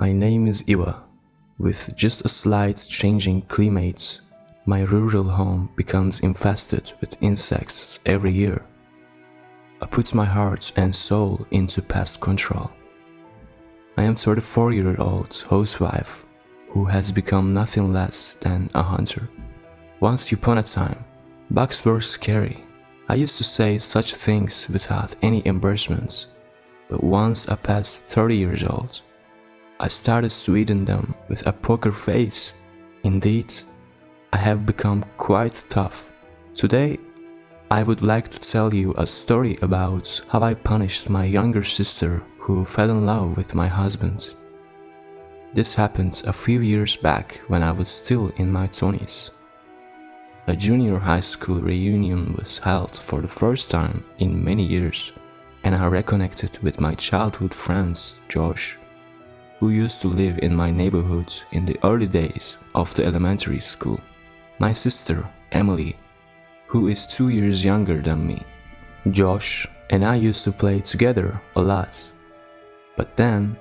My name is Iwa. With just a slight changing climate, my rural home becomes infested with insects every year. I put my heart and soul into pest control. I am 34-year-old housewife who has become nothing less than a hunter. Once upon a time, bugs were scary. I used to say such things without any embarrassment, but once I passed 30 years old, I started sweetening them with a poker face. Indeed, I have become quite tough. Today, I would like to tell you a story about how I punished my younger sister who fell in love with my husband. This happened a few years back when I was still in my 20s. A junior high school reunion was held for the first time in many years, and I reconnected with my childhood friends Josh, who used to live in my neighborhood in the early days of the elementary school, my sister Emily, who is 2 years younger than me. Josh and I used to play together a lot, but then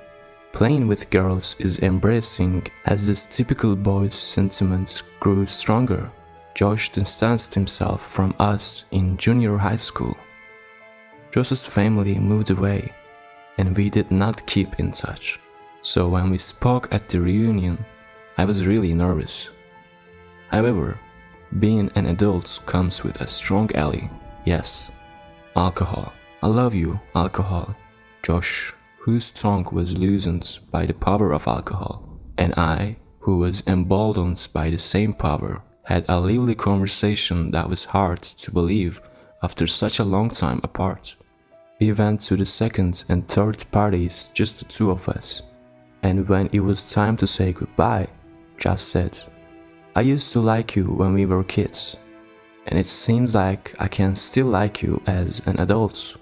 playing with girls is embarrassing as this typical boy's sentiments grew stronger. Josh distanced himself from us in junior high school. Josh's family moved away, and we did not keep in touch. So when we spoke at the reunion, I was really nervous. However, being an adult comes with a strong ally. Yes, alcohol. I love you, alcohol. Josh, whose tongue was loosened by the power of alcohol, and I, who was emboldened by the same power, had a lively conversation that was hard to believe after such a long time apart. We went to the second and third parties, just the two of us, and when it was time to say goodbye, Josh said, "I used to like you when we were kids, and it seems like I can still like you as an adult.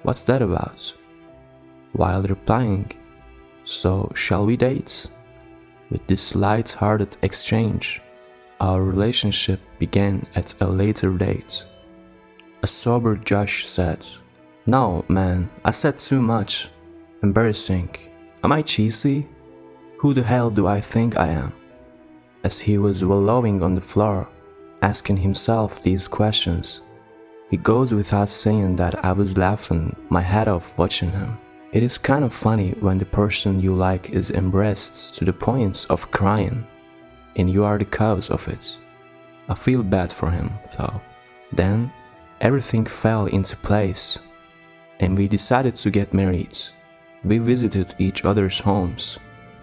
What's that about?" While replying, "So shall we date?" With this light-hearted exchange, our relationship began at a later date. A sober Josh said, "No, man, I said too much. Embarrassing. Am I cheesy? Who the hell do I think I am?" As he was wallowing on the floor, asking himself these questions, it goes without saying that I was laughing my head off watching him. It is kind of funny when the person you like is embarrassed to the point of crying, and you are the cause of it. I feel bad for him, though. Then, everything fell into place, and we decided to get married. We visited each other's homes,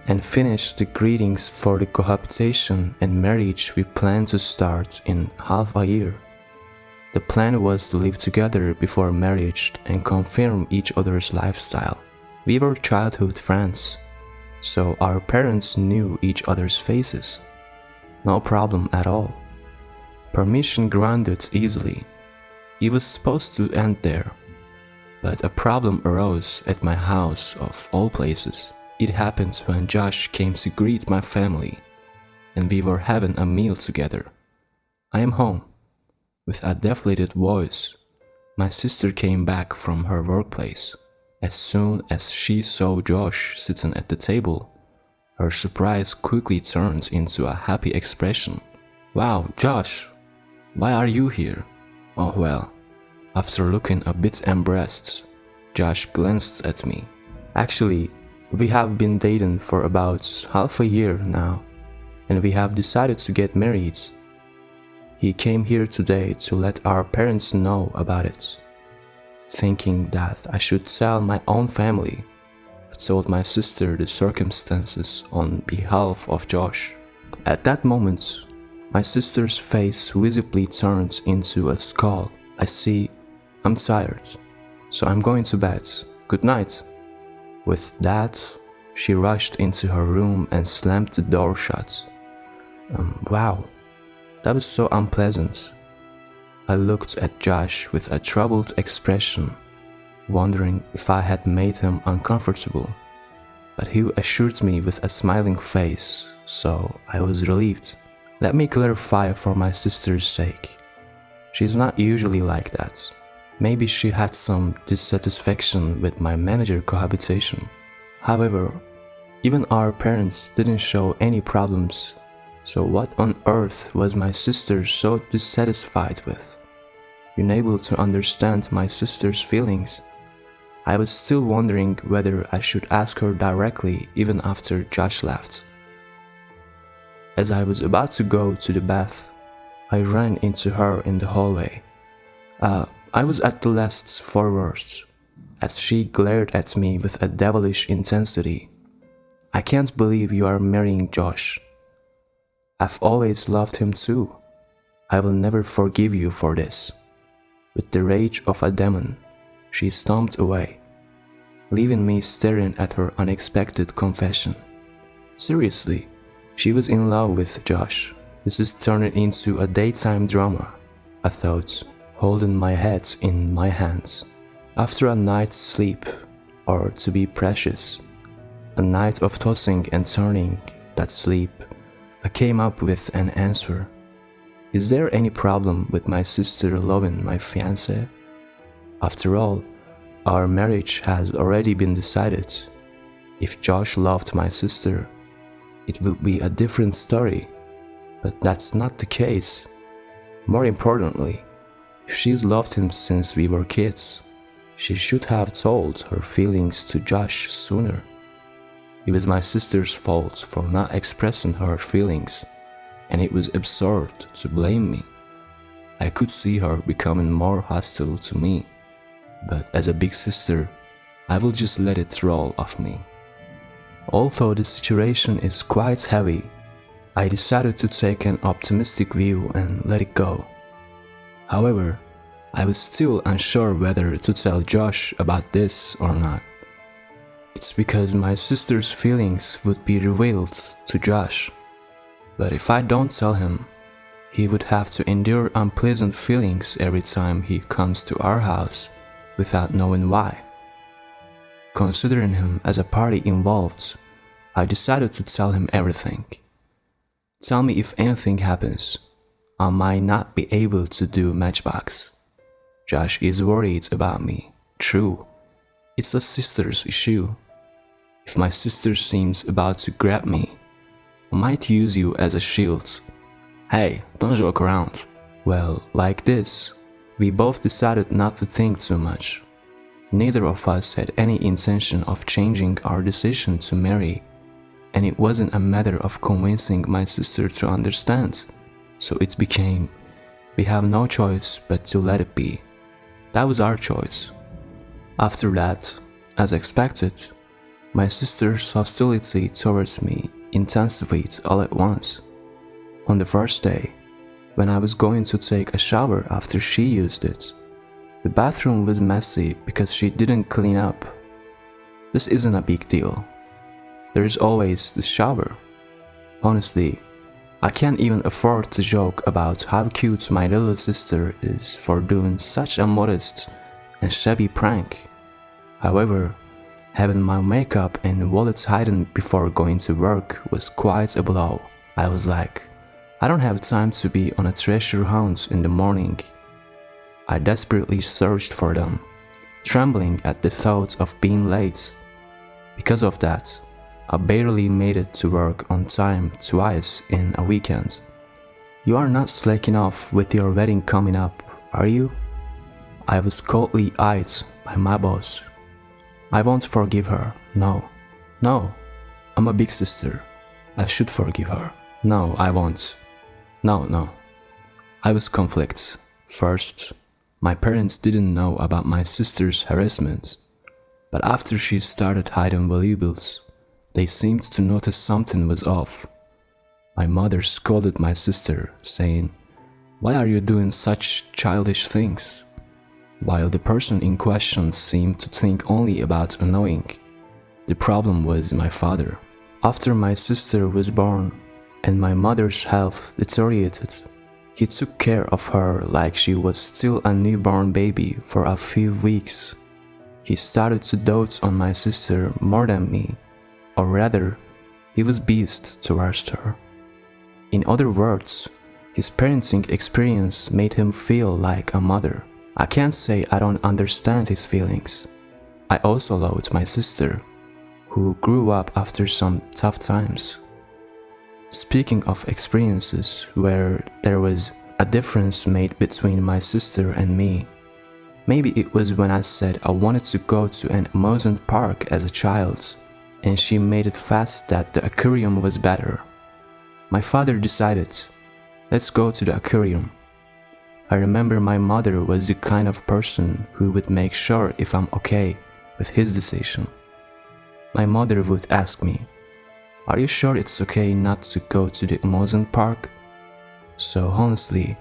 and finished the greetings for the cohabitation and marriage we planned to start in half a year. The plan was to live together before marriage and confirm each other's lifestyle. We were childhood friends, so our parents knew each other's faces. No problem at all. Permission granted easily. It was supposed to end there, but a problem arose at my house of all places. It happened when Josh came to greet my family, and we were having a meal together. "I am home." With a deflated voice, my sister came back from her workplace. As soon as she saw Josh sitting at the table, her surprise quickly turned into a happy expression. "Wow, Josh, why are you here?" "Oh well." After looking a bit embarrassed, Josh glanced at me. "Actually, we have been dating for about half a year now, and we have decided to get married. He came here today to let our parents know about it." Thinking that I should tell my own family, I told my sister the circumstances on behalf of Josh. At that moment, my sister's face visibly turned into a scowl. "I see. I'm tired, so I'm going to bed. Good night." With that, she rushed into her room and slammed the door shut. Wow, that was so unpleasant. I looked at Josh with a troubled expression, wondering if I had made him uncomfortable, but he assured me with a smiling face, so I was relieved. Let me clarify for my sister's sake. She's not usually like that. Maybe she had some dissatisfaction with my manager cohabitation. However, Even our parents didn't show any problems, so what on earth was my sister so dissatisfied with? Unable to understand my sister's feelings, I was still wondering whether I should ask her directly even after Josh left. As I was about to go to the bath, I ran into her in the hallway. I was at the last 4 words, as she glared at me with a devilish intensity. "I can't believe you are marrying Josh. I've always loved him too. I will never forgive you for this." With the rage of a demon, she stomped away, leaving me staring at her unexpected confession. Seriously, she was in love with Josh. This is turning into a daytime drama, I thought, holding my head in my hands. After a night's sleep, or to be precious, a night of tossing and turning that sleep, I came up with an answer. Is there any problem with my sister loving my fiancé? After all, our marriage has already been decided. If Josh loved my sister, it would be a different story, but that's not the case. More importantly, if she's loved him since we were kids, she should have told her feelings to Josh sooner. It was my sister's fault for not expressing her feelings, and it was absurd to blame me. I could see her becoming more hostile to me, but as a big sister, I will just let it roll off me. Although the situation is quite heavy, I decided to take an optimistic view and let it go. However, I was still unsure whether to tell Josh about this or not. It's because my sister's feelings would be revealed to Josh. But if I don't tell him, he would have to endure unpleasant feelings every time he comes to our house without knowing why. Considering him as a party involved, I decided to tell him everything. Tell me if anything happens. I might not be able to do Matchbox. Josh is worried about me. True, it's a sister's issue. If my sister seems about to grab me, I might use you as a shield. Hey, don't joke around. Well, like this, we both decided not to think too much. Neither of us had any intention of changing our decision to marry, and it wasn't a matter of convincing my sister to understand. So it became, we have no choice but to let it be. That was our choice. After that, as expected, my sister's hostility towards me intensified all at once. On the first day, when I was going to take a shower after she used it, the bathroom was messy because she didn't clean up. This isn't a big deal. There is always the shower. Honestly, I can't even afford to joke about how cute my little sister is for doing such a modest and shabby prank. However, having my makeup and wallet hidden before going to work was quite a blow. I was like, I don't have time to be on a treasure hunt in the morning. I desperately searched for them, trembling at the thought of being late. Because of that, I barely made it to work on time twice in a weekend. You are not slacking off with your wedding coming up, are you? I was coldly eyed by my boss. I won't forgive her, no. No, I'm a big sister. I should forgive her. No, I won't. No. I was conflicted. First, my parents didn't know about my sister's harassment, but after she started hiding valuables, they seemed to notice something was off. My mother scolded my sister, saying, "Why are you doing such childish things?" While the person in question seemed to think only about annoying. The problem was my father. After my sister was born and my mother's health deteriorated, he took care of her like she was still a newborn baby for a few weeks. He started to dote on my sister more than me, or rather, he was biased towards her. In other words, his parenting experience made him feel like a mother. I can't say I don't understand his feelings. I also loved my sister, who grew up after some tough times. Speaking of experiences where there was a difference made between my sister and me, maybe it was when I said I wanted to go to an amusement park as a child, and she made it fast that the aquarium was better. My father decided, let's go to the aquarium. I remember my mother was the kind of person who would make sure if I'm okay with his decision. My mother would ask me, are you sure it's okay not to go to the amusement park? So honestly,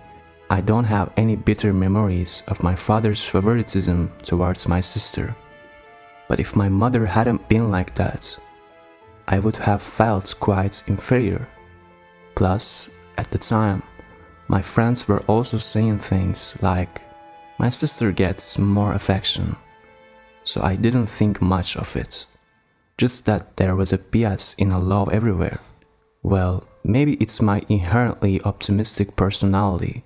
I don't have any bitter memories of my father's favoritism towards my sister. But if my mother hadn't been like that, I would have felt quite inferior. Plus, at the time, my friends were also saying things like, my sister gets more affection. So I didn't think much of it. Just that there was a bias in a love everywhere. Well, maybe it's my inherently optimistic personality.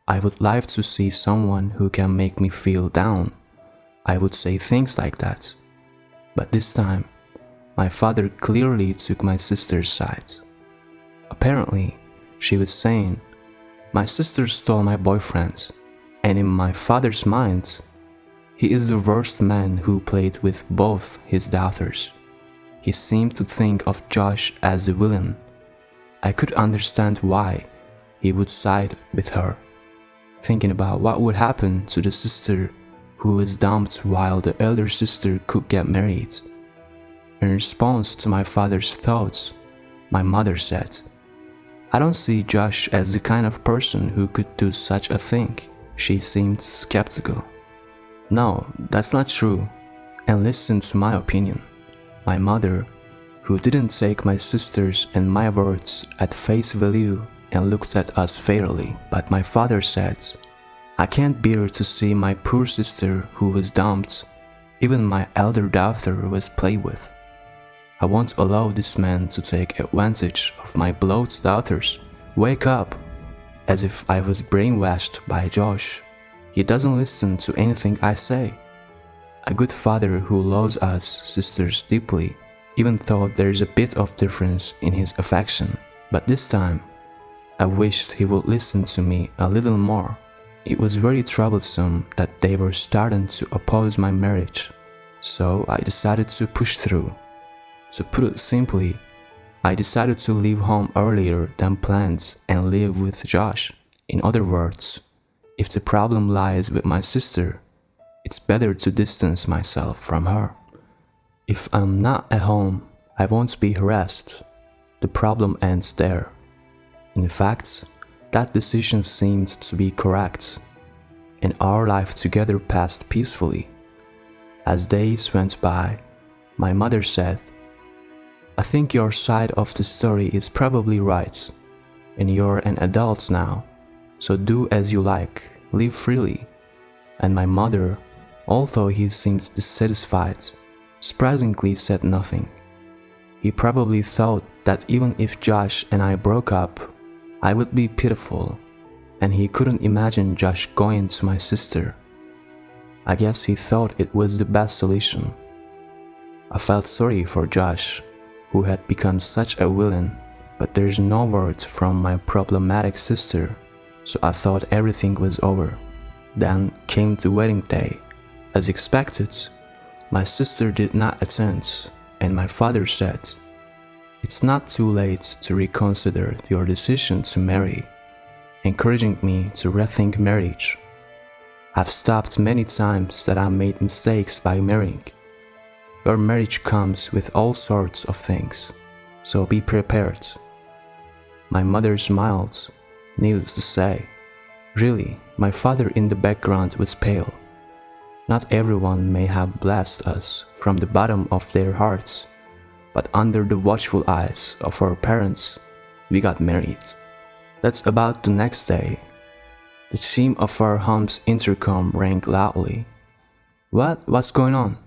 I would like to see someone who can make me feel down. I would say things like that. But this time, my father clearly took my sister's side. Apparently, she was saying, my sister stole my boyfriend, and in my father's mind, he is the worst man who played with both his daughters. He seemed to think of Josh as the villain. I could understand why he would side with her, thinking about what would happen to the sister who was dumped while the elder sister could get married. In response to my father's thoughts, my mother said, I don't see Josh as the kind of person who could do such a thing. She seemed skeptical. No, that's not true. And listen to my opinion. My mother, who didn't take my sisters and my words at face value and looked at us fairly, but my father said, I can't bear to see my poor sister who was dumped. Even my elder daughter was played with. I won't allow this man to take advantage of my beloved daughters. Wake up! As if I was brainwashed by Josh. He doesn't listen to anything I say. A good father who loves us sisters deeply, even though there's a bit of difference in his affection. But this time, I wished he would listen to me a little more. It was very troublesome that they were starting to oppose my marriage. So I decided to push through. To put it simply, I decided to leave home earlier than planned and live with Josh. In other words, if the problem lies with my sister, it's better to distance myself from her. If I'm not at home, I won't be harassed. The problem ends there. In fact, that decision seemed to be correct, and our life together passed peacefully. As days went by, my mother said, I think your side of the story is probably right, and you're an adult now, so do as you like, live freely. And my mother, although he seemed dissatisfied, surprisingly said nothing. He probably thought that even if Josh and I broke up, I would be pitiful, and he couldn't imagine Josh going to my sister. I guess he thought it was the best solution. I felt sorry for Josh, who had become such a villain, but there's no word from my problematic sister, so I thought everything was over. Then came the wedding day. As expected, my sister did not attend, and my father said, it's not too late to reconsider your decision to marry, encouraging me to rethink marriage. I've stopped many times that I made mistakes by marrying. Your marriage comes with all sorts of things, so be prepared. My mother smiled, needless to say. Really, my father in the background was pale. Not everyone may have blessed us from the bottom of their hearts, but under the watchful eyes of our parents, we got married. That's about the next day. The chime of our home's intercom rang loudly. What's going on?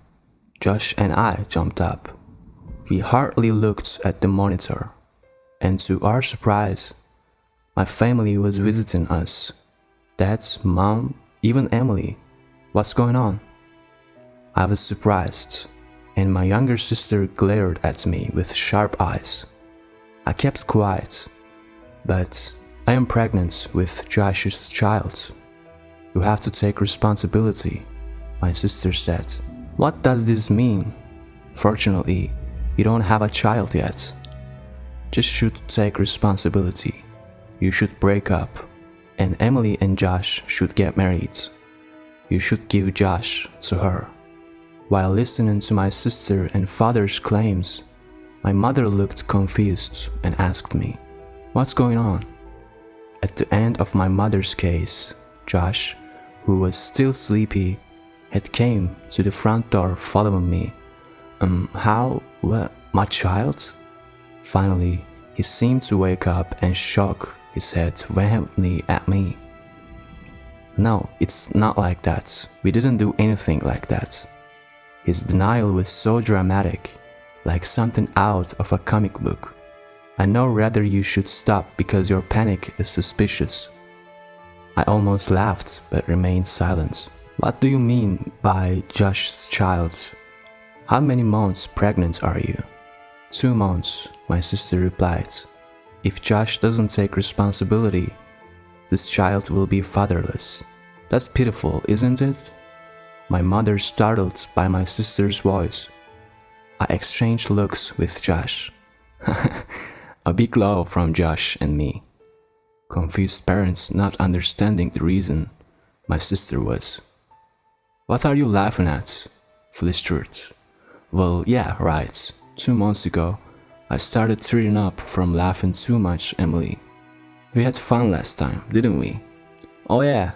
Josh and I jumped up. We hardly looked at the monitor, and to our surprise, my family was visiting us. Dad, Mom, even Emily. What's going on? I was surprised. and my younger sister glared at me with sharp eyes. I kept quiet, but I am pregnant with Josh's child. You have to take responsibility, my sister said. What does this mean? Fortunately, you don't have a child yet. Just should take responsibility. You should break up, and Emily and Josh should get married. You should give Josh to her. While listening to my sister and father's claims, my mother looked confused and asked me, "What's going on?" At the end of my mother's case, Josh, who was still sleepy, had came to the front door following me. How? What? My child? Finally, he seemed to wake up and shook his head vehemently at me. No, it's not like that. We didn't do anything like that. His denial was so dramatic, like something out of a comic book. I know rather you should stop because your panic is suspicious. I almost laughed but remained silent. What do you mean by Josh's child? How many months pregnant are you? 2 months, my sister replied. If Josh doesn't take responsibility, this child will be fatherless. That's pitiful, isn't it? My mother startled by my sister's voice. I exchanged looks with Josh. A big laugh from Josh and me. Confused parents not understanding the reason my sister was. What are you laughing at? Flistered. Well, yeah, right. 2 months ago, I started tearing up from laughing too much, Emily. We had fun last time, didn't we? Oh yeah.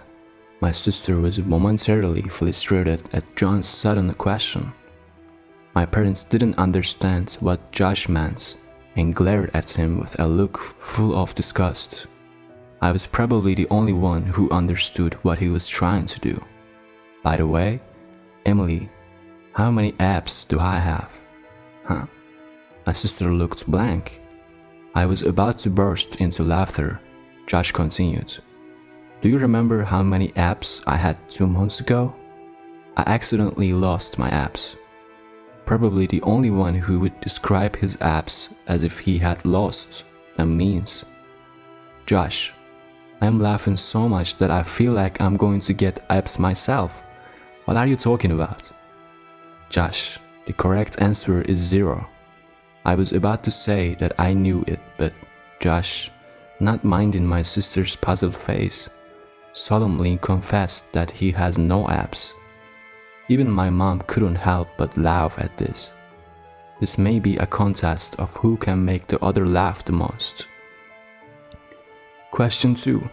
My sister was momentarily frustrated at John's sudden question. My parents didn't understand what Josh meant and glared at him with a look full of disgust. I was probably the only one who understood what he was trying to do. By the way, Emily, how many abs do I have? Huh? My sister looked blank. I was about to burst into laughter. Josh continued. Do you remember how many abs I had 2 months ago? I accidentally lost my abs. Probably the only one who would describe his abs as if he had lost them means. Josh, I am laughing so much that I feel like I'm going to get abs myself. What are you talking about? Josh, the correct answer is 0. I was about to say that I knew it, but Josh, not minding my sister's puzzled face, solemnly confessed that he has no abs. Even my mom couldn't help but laugh at this. This may be a contest of who can make the other laugh the most. Question 2.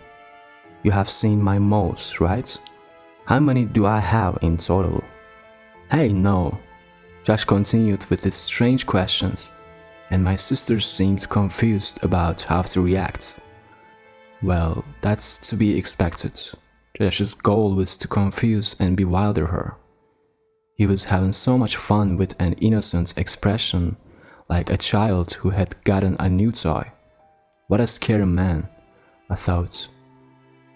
You have seen my moles, right? How many do I have in total? Hey, no. Josh continued with his strange questions, and my sister seemed confused about how to react. Well, that's to be expected. Josh's goal was to confuse and bewilder her. He was having so much fun with an innocent expression, like a child who had gotten a new toy. What a scary man, I thought.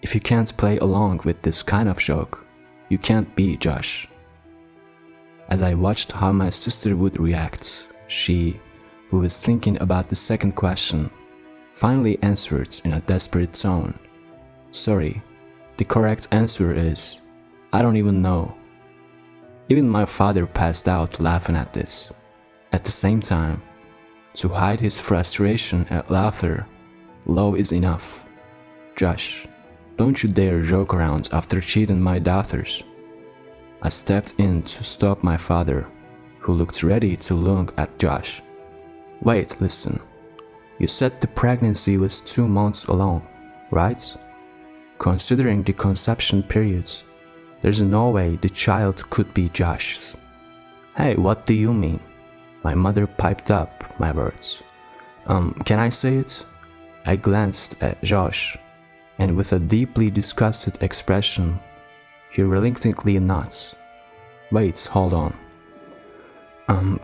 If you can't play along with this kind of joke, you can't be Josh. As I watched how my sister would react, she, who was thinking about the second question, finally answered in a desperate tone. Sorry, the correct answer is, I don't even know. Even my father passed out laughing at this. At the same time, to hide his frustration at laughter, love is enough. Josh, don't you dare joke around after cheating my daughters. I stepped in to stop my father, who looked ready to look at Josh. Wait, listen. You said the pregnancy was 2 months along, right? Considering the conception periods, there's no way the child could be Josh's. Hey, what do you mean? My mother piped up my words. Can I say it? I glanced at Josh, and with a deeply disgusted expression, he reluctantly nods. Wait, hold on.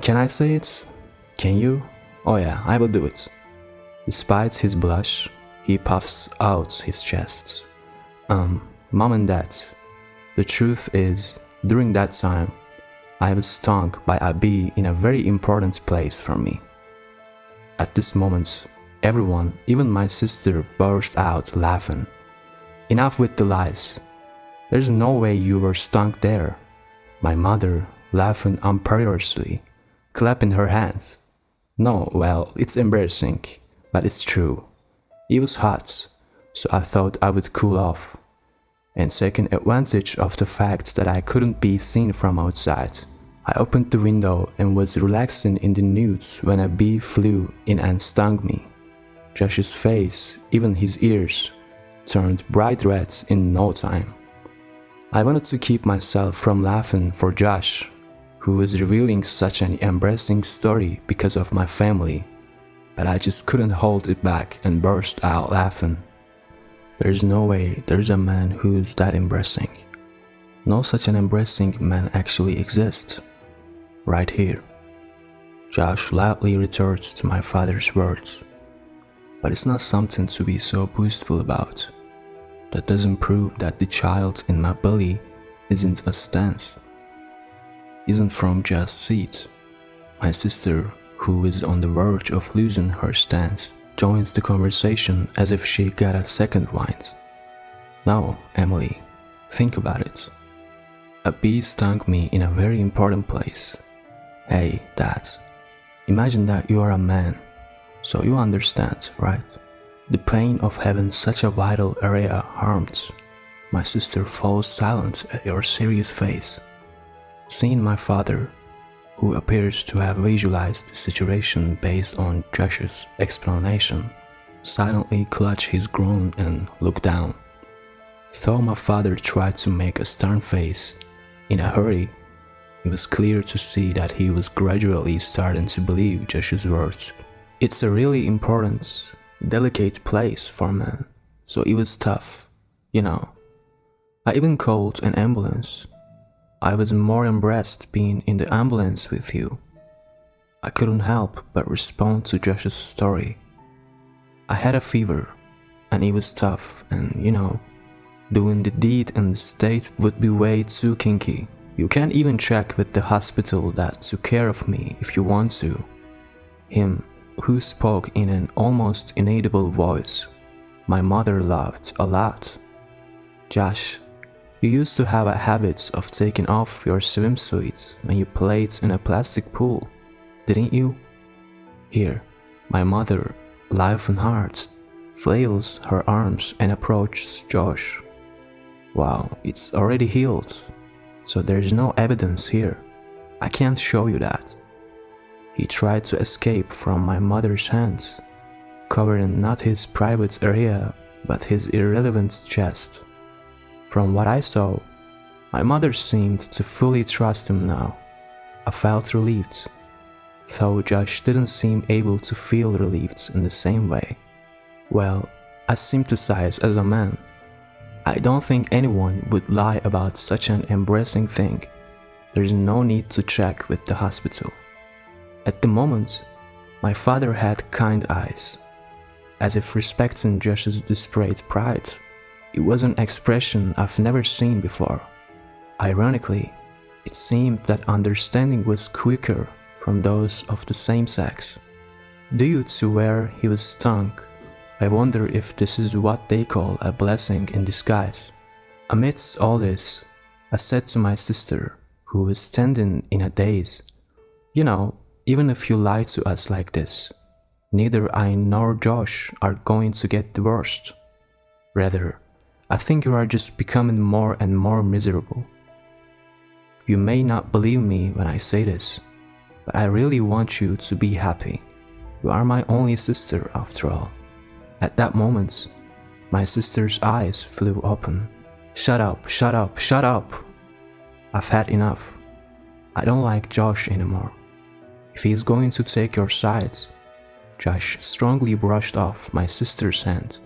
Can I say it? Can you? Oh yeah, I will do it. Despite his blush, he puffs out his chest. Mom and Dad, the truth is, during that time, I was stung by a bee in a very important place for me. At this moment, everyone, even my sister, burst out laughing. Enough with the lies. There's no way you were stung there. My mother, laughing uproariously, clapping her hands. No, well, it's embarrassing, but it's true. It was hot, so I thought I would cool off. And taking advantage of the fact that I couldn't be seen from outside, I opened the window and was relaxing in the nudes when a bee flew in and stung me. Josh's face, even his ears, turned bright red in no time. I wanted to keep myself from laughing for Josh, who was revealing such an embarrassing story because of my family, but I just couldn't hold it back and burst out laughing. There's no way there's a man who's that embarrassing. No such an embarrassing man actually exists. Right here. Josh loudly retorts to my father's words. But it's not something to be so boastful about. That doesn't prove that the child in my belly isn't a stance. Isn't from just seed. My sister, who is on the verge of losing her stance, joins the conversation as if she got a second wind. Now, Emily, think about it. A bee stung me in a very important place. Hey, Dad, imagine that you are a man, so you understand, right? The pain of having such a vital area harmed. My sister falls silent at your serious face. Seeing my father, who appears to have visualized the situation based on Josh's explanation, silently clutch his groin and look down. Though my father tried to make a stern face, in a hurry, it was clear to see that he was gradually starting to believe Josh's words. It's a really important, delicate place for men, so it was tough, you know. I even called an ambulance. I was more embarrassed being in the ambulance with you. I couldn't help but respond to Josh's story. I had a fever, and it was tough, and you know, doing the deed in the state would be way too kinky. You can't even check with the hospital that took care of me if you want to. Him, who spoke in an almost inaudible voice, my mother laughed a lot. Josh, you used to have a habit of taking off your swimsuit when you played in a plastic pool, didn't you? Here, my mother, life and heart, flails her arms and approaches Josh. Wow, it's already healed, so there's no evidence here. I can't show you that. He tried to escape from my mother's hands, covering not his private area, but his irrelevant chest. From what I saw, my mother seemed to fully trust him now. I felt relieved, though Josh didn't seem able to feel relieved in the same way. Well, I sympathize as a man. I don't think anyone would lie about such an embarrassing thing. There's no need to check with the hospital. At the moment, my father had kind eyes, as if respecting Josh's displayed pride. It was an expression I've never seen before. Ironically, it seemed that understanding was quicker from those of the same sex. Due to where he was stung, I wonder if this is what they call a blessing in disguise. Amidst all this, I said to my sister, who was standing in a daze, "You know, even if you lie to us like this, neither I nor Josh are going to get divorced. Rather, I think you are just becoming more and more miserable. You may not believe me when I say this, but I really want you to be happy. You are my only sister after all." At that moment, my sister's eyes flew open. "Shut up, shut up, shut up! I've had enough. I don't like Josh anymore. If he is going to take your sides." Josh strongly brushed off my sister's hand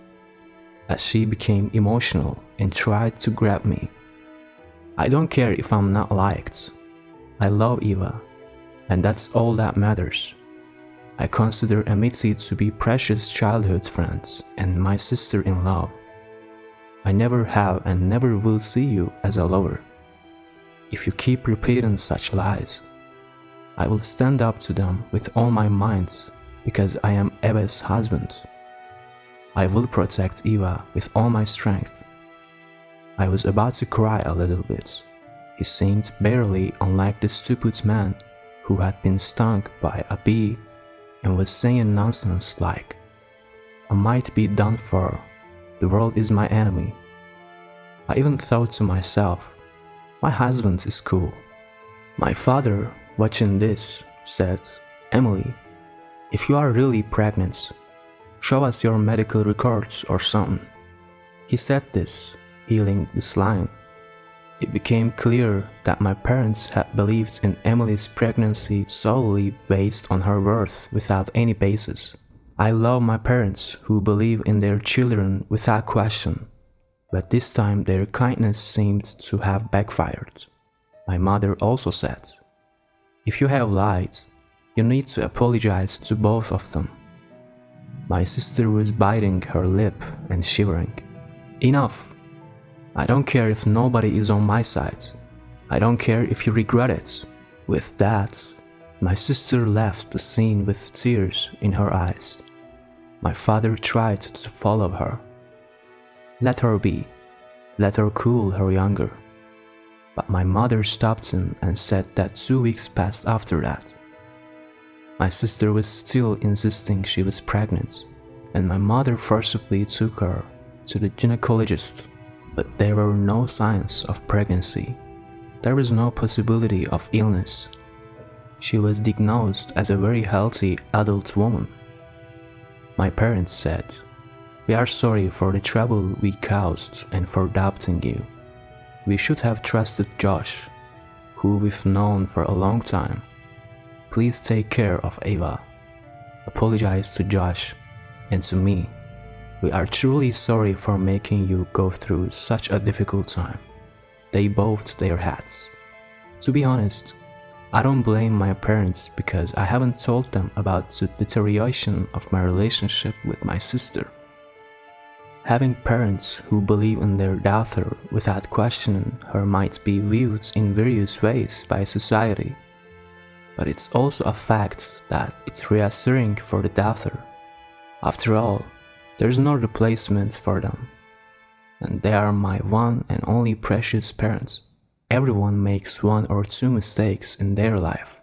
as she became emotional and tried to grab me. "I don't care if I'm not liked. I love Eva, and that's all that matters. I consider Amidst to be precious childhood friends and my sister-in-law. I never have and never will see you as a lover. if you keep repeating such lies. I will stand up to them with all my might because I am Eva's husband. I will protect Eva with all my strength. I was about to cry a little bit. He seemed barely unlike the stupid man who had been stung by a bee and was saying nonsense like, "I might be done for, the world is my enemy." I even thought to myself, my husband is cool. My father, watching this, said, "Emily, if you are really pregnant, show us your medical records or something." He said this, healing this line. It became clear that my parents had believed in Emily's pregnancy solely based on her birth without any basis. I love my parents who believe in their children without question, but this time their kindness seemed to have backfired. My mother also said, "If you have lied, you need to apologize to both of them." My sister was biting her lip and shivering. "Enough! I don't care if nobody is on my side. I don't care if you regret it." With that, my sister left the scene with tears in her eyes. My father tried to follow her. Let her be. Let her cool her younger. But my mother stopped him and said that 2 weeks passed after that. My sister was still insisting she was pregnant, and my mother forcibly took her to the gynecologist. But there were no signs of pregnancy. There was no possibility of illness. She was diagnosed as a very healthy adult woman. My parents said, "We are sorry for the trouble we caused and for doubting you. We should have trusted Josh, who we've known for a long time. Please take care of Eva. Apologize to Josh and to me. We are truly sorry for making you go through such a difficult time." They bowed their heads. To be honest, I don't blame my parents because I haven't told them about the deterioration of my relationship with my sister. Having parents who believe in their daughter without questioning her might be viewed in various ways by society, but it's also a fact that it's reassuring for the daughter. After all, there's no replacement for them, and they are my one and only precious parents. Everyone makes 1 or 2 mistakes in their life.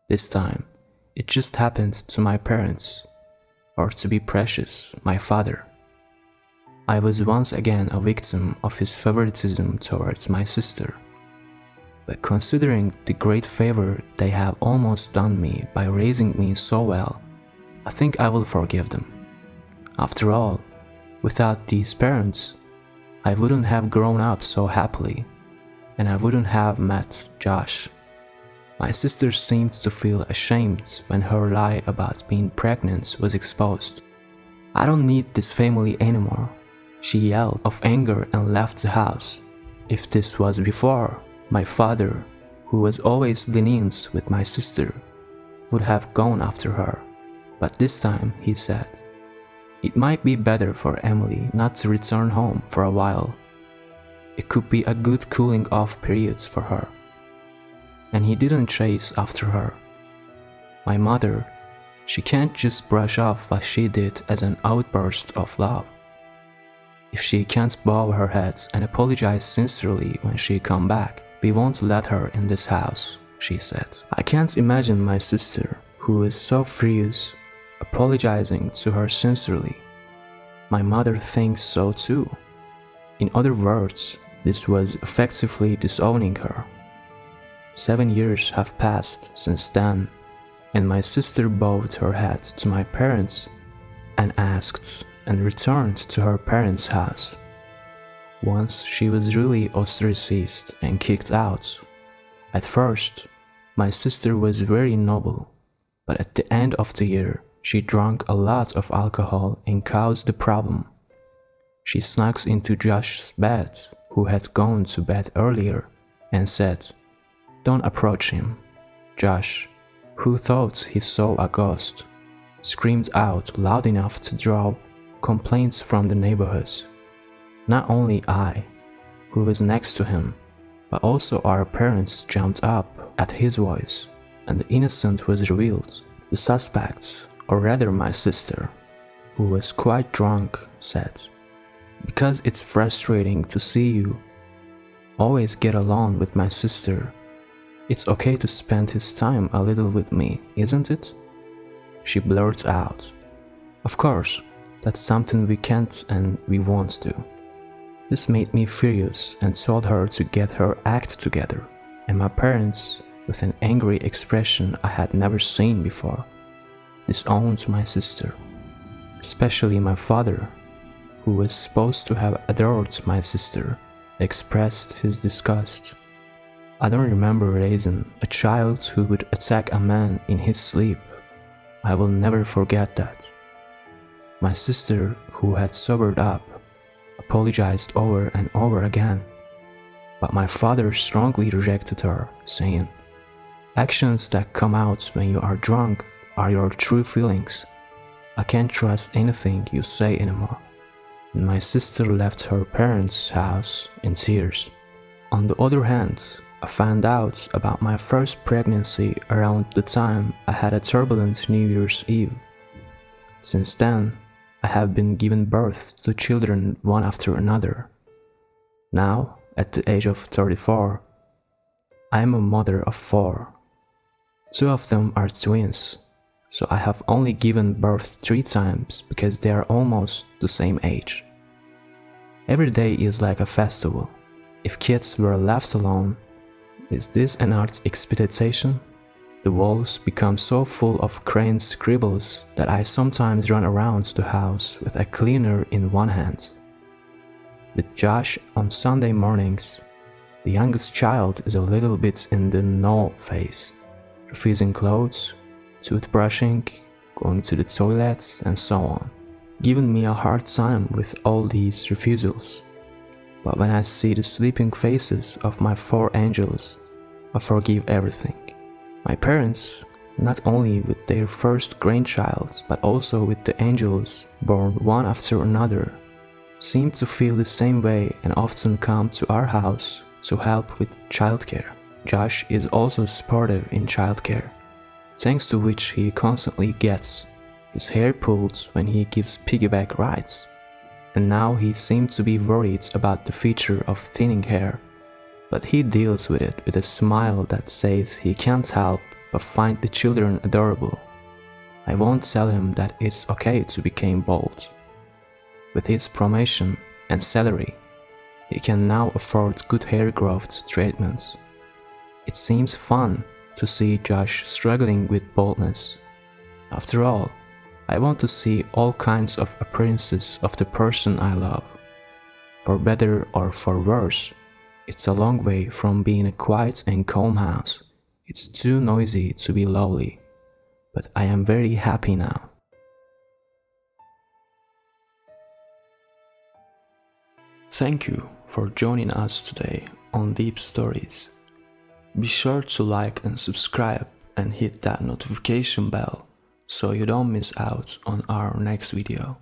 This time, it just happened to my parents, or to be precious, my father. I was once again a victim of his favoritism towards my sister. But considering the great favor they have almost done me by raising me so well, I think I will forgive them. After all, without these parents, I wouldn't have grown up so happily, and I wouldn't have met Josh. My sister seemed to feel ashamed when her lie about being pregnant was exposed. "I don't need this family anymore," she yelled of anger and left the house. If this was before, my father, who was always lenient with my sister, would have gone after her. But this time he said, "It might be better for Emily not to return home for a while. It could be a good cooling off period for her." And he didn't chase after her. My mother, she can't just brush off what she did as an outburst of love. If she can't bow her head and apologize sincerely when she come back, we won't let her in this house, she said. I can't imagine my sister, who is so furious, apologizing to her sincerely. My mother thinks so too. In other words, this was effectively disowning her. 7 years have passed since then, and my sister bowed her head to my parents and asked and returned to her parents' house. Once she was really ostracized and kicked out. At first, my sister was very noble, but at the end of the year, she drank a lot of alcohol and caused the problem. She snuck into Josh's bed, who had gone to bed earlier, and said, "Don't approach him." Josh, who thought he saw a ghost, screamed out loud enough to draw complaints from the neighborhood. Not only I, who was next to him, but also our parents jumped up at his voice, and the innocent was revealed. The suspect, or rather my sister, who was quite drunk, said, "Because it's frustrating to see you always get along with my sister, it's okay to spend his time a little with me, isn't it?" She blurted out, "Of course, that's something we can't and we won't do." This made me furious and told her to get her act together, and my parents, with an angry expression I had never seen before, disowned my sister. Especially my father, who was supposed to have adored my sister, expressed his disgust. "I don't remember raising a child who would attack a man in his sleep. I will never forget that." My sister, who had sobered up, apologized over and over again, but my father strongly rejected her, saying, "Actions that come out when you are drunk are your true feelings. I can't trust anything you say anymore." And my sister left her parents' house in tears. On the other hand, I found out about my first pregnancy around the time I had a turbulent New Year's Eve. Since then, I have been giving birth to children one after another. Now, at the age of 34, I am a mother of 4. 2 of them are twins, so I have only given birth 3 times because they are almost the same age. Every day is like a festival. If kids were left alone, is this an art expectation? The walls become so full of crayon scribbles that I sometimes run around the house with a cleaner in one hand. With Josh on Sunday mornings, the youngest child is a little bit in the no phase, refusing clothes, toothbrushing, going to the toilets, and so on, giving me a hard time with all these refusals. But when I see the sleeping faces of my 4 angels, I forgive everything. My parents, not only with their first grandchild, but also with the angels born one after another, seem to feel the same way and often come to our house to help with childcare. Josh is also supportive in childcare, thanks to which he constantly gets his hair pulled when he gives piggyback rides. And now he seems to be worried about the feature of thinning hair, but he deals with it with a smile that says he can't help but find the children adorable. I won't tell him that it's okay to become bald. With his promotion and salary, he can now afford good hair growth treatments. It seems fun to see Josh struggling with baldness. After all, I want to see all kinds of appearances of the person I love. For better or for worse, it's a long way from being a quiet and calm house. It's too noisy to be lovely, but I am very happy now. Thank you for joining us today on Deep Stories. Be sure to like and subscribe and hit that notification bell so you don't miss out on our next video.